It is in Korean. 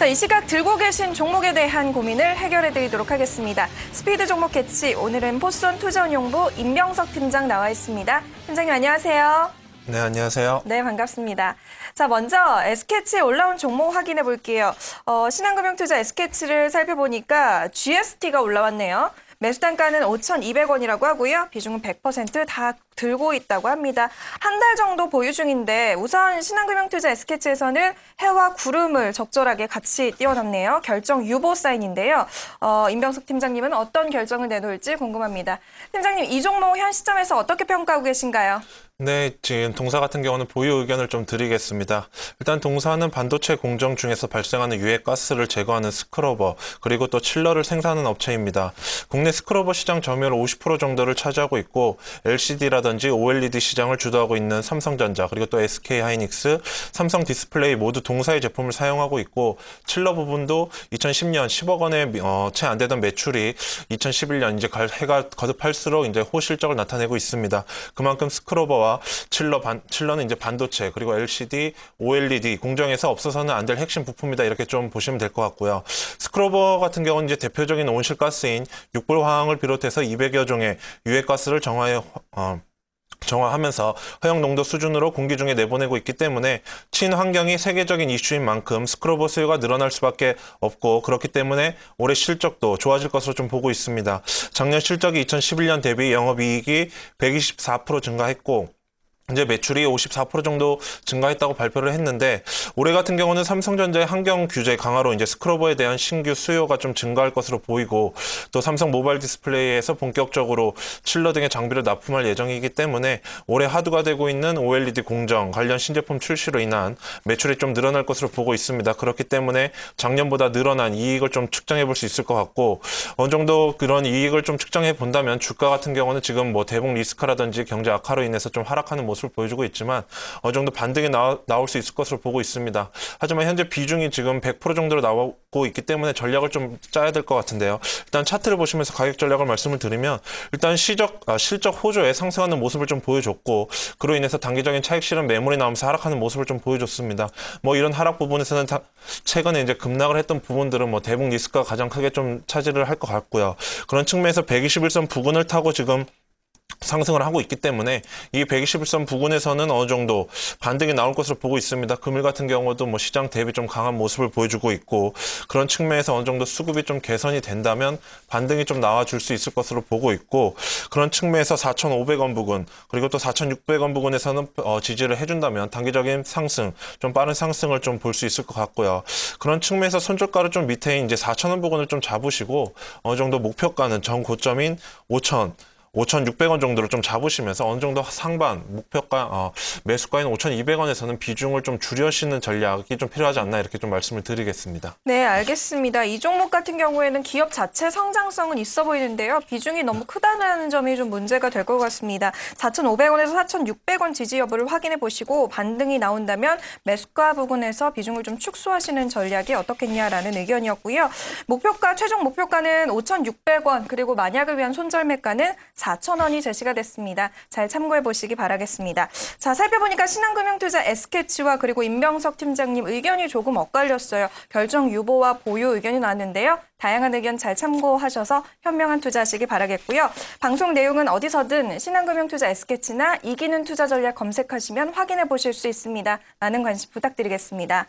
자, 이 시각 들고 계신 종목에 대한 고민을 해결해 드리도록 하겠습니다. 스피드 종목 캐치, 오늘은 포스원 투자운용부 임병석 팀장 나와 있습니다. 팀장님 안녕하세요. 네, 안녕하세요. 네, 반갑습니다. 자, 먼저 S캐치에 올라온 종목 확인해 볼게요. 신한금융투자 S캐치를 살펴보니까 GST가 올라왔네요. 매수 단가는 5,200원이라고 하고요. 비중은 100%다 들고 있다고 합니다. 한 달 정도 보유 중인데 우선 신한금융투자 S캐치에서는 해와 구름을 적절하게 같이 띄워놨네요. 결정 유보 사인인데요. 임병석 팀장님은 어떤 결정을 내놓을지 궁금합니다. 팀장님, 이 종목 현 시점에서 어떻게 평가하고 계신가요? 네, 지금 동사 같은 경우는 보유 의견을 좀 드리겠습니다. 일단 동사는 반도체 공정 중에서 발생하는 유해 가스를 제거하는 스크러버, 그리고 또 칠러를 생산하는 업체입니다. 국내 스크러버 시장 점유율 50% 정도를 차지하고 있고 LCD라든지 OLED 시장을 주도하고 있는 삼성전자, 그리고 또 SK하이닉스, 삼성 디스플레이 모두 동사의 제품을 사용하고 있고 칠러 부분도 2010년 10억 원에 채 안 되던 매출이 2011년 이제 해가 거듭할수록 이제 호실적을 나타내고 있습니다. 그만큼 스크러버와 칠러는 이제 반도체, 그리고 LCD, OLED 공정에서 없어서는 안 될 핵심 부품이다, 이렇게 좀 보시면 될 것 같고요. 스크러버 같은 경우는 이제 대표적인 온실가스인 육불화황을 비롯해서 200여 종의 유해가스를 정화하면서 허용 농도 수준으로 공기 중에 내보내고 있기 때문에 친환경이 세계적인 이슈인 만큼 스크러버 수요가 늘어날 수밖에 없고, 그렇기 때문에 올해 실적도 좋아질 것으로 좀 보고 있습니다. 작년 실적이 2011년 대비 영업이익이 124% 증가했고 이제 매출이 54% 정도 증가했다고 발표를 했는데, 올해 같은 경우는 삼성전자의 환경 규제 강화로 이제 스크러버에 대한 신규 수요가 좀 증가할 것으로 보이고, 또 삼성 모바일 디스플레이에서 본격적으로 칠러 등의 장비를 납품할 예정이기 때문에 올해 하드가 되고 있는 OLED 공정 관련 신제품 출시로 인한 매출이 좀 늘어날 것으로 보고 있습니다. 그렇기 때문에 작년보다 늘어난 이익을 좀 측정해 볼 수 있을 것 같고, 어느 정도 그런 이익을 좀 측정해 본다면 주가 같은 경우는 지금 뭐 대북 리스크라든지 경제 악화로 인해서 좀 하락하는 모습을 보여주고 있지만 어느 정도 반등이 나올 수 있을 것으로 보고 있습니다. 하지만 현재 비중이 지금 100% 정도로 나오고 있기 때문에 전략을 좀 짜야 될 것 같은데요. 일단 차트를 보시면서 가격 전략을 말씀을 드리면, 일단 실적 호조에 상승하는 모습을 좀 보여줬고, 그로 인해서 단기적인 차익 실현 매물이 나오면서 하락하는 모습을 좀 보여줬습니다. 뭐 이런 하락 부분에서는 최근에 이제 급락을 했던 부분들은 뭐 대북 리스크가 가장 크게 좀 차지를 할 것 같고요. 그런 측면에서 121선 부근을 타고 지금 상승을 하고 있기 때문에 이 121선 부근에서는 어느 정도 반등이 나올 것으로 보고 있습니다. 금일 같은 경우도 뭐 시장 대비 좀 강한 모습을 보여주고 있고, 그런 측면에서 어느 정도 수급이 좀 개선이 된다면 반등이 좀 나와줄 수 있을 것으로 보고 있고, 그런 측면에서 4,500원 부근, 그리고 또 4,600원 부근에서는 지지를 해준다면 단기적인 상승, 좀 빠른 상승을 좀 볼 수 있을 것 같고요. 그런 측면에서 손절가를 좀 밑에 이제 4,000원 부근을 좀 잡으시고, 어느 정도 목표가는 전 고점인 5,600원 정도를 좀 잡으시면서 어느 정도 상반 목표가 매수가인 5,200원에서는 비중을 좀 줄여시는 전략이 좀 필요하지 않나, 이렇게 좀 말씀을 드리겠습니다. 네, 알겠습니다. 이 종목 같은 경우에는 기업 자체 성장성은 있어 보이는데요. 비중이 너무 크다는 점이 좀 문제가 될 것 같습니다. 4,500원에서 4,600원 지지 여부를 확인해 보시고 반등이 나온다면 매수가 부분에서 비중을 좀 축소하시는 전략이 어떻겠냐라는 의견이었고요. 최종 목표가는 5,600원, 그리고 만약을 위한 손절 매가는 4,000원이 제시가 됐습니다. 잘 참고해 보시기 바라겠습니다. 자, 살펴보니까 신한금융투자 S캐치와 그리고 임병석 팀장님 의견이 조금 엇갈렸어요. 결정 유보와 보유 의견이 나왔는데요. 다양한 의견 잘 참고하셔서 현명한 투자하시기 바라겠고요. 방송 내용은 어디서든 신한금융투자 S캐치나 이기는 투자 전략 검색하시면 확인해 보실 수 있습니다. 많은 관심 부탁드리겠습니다.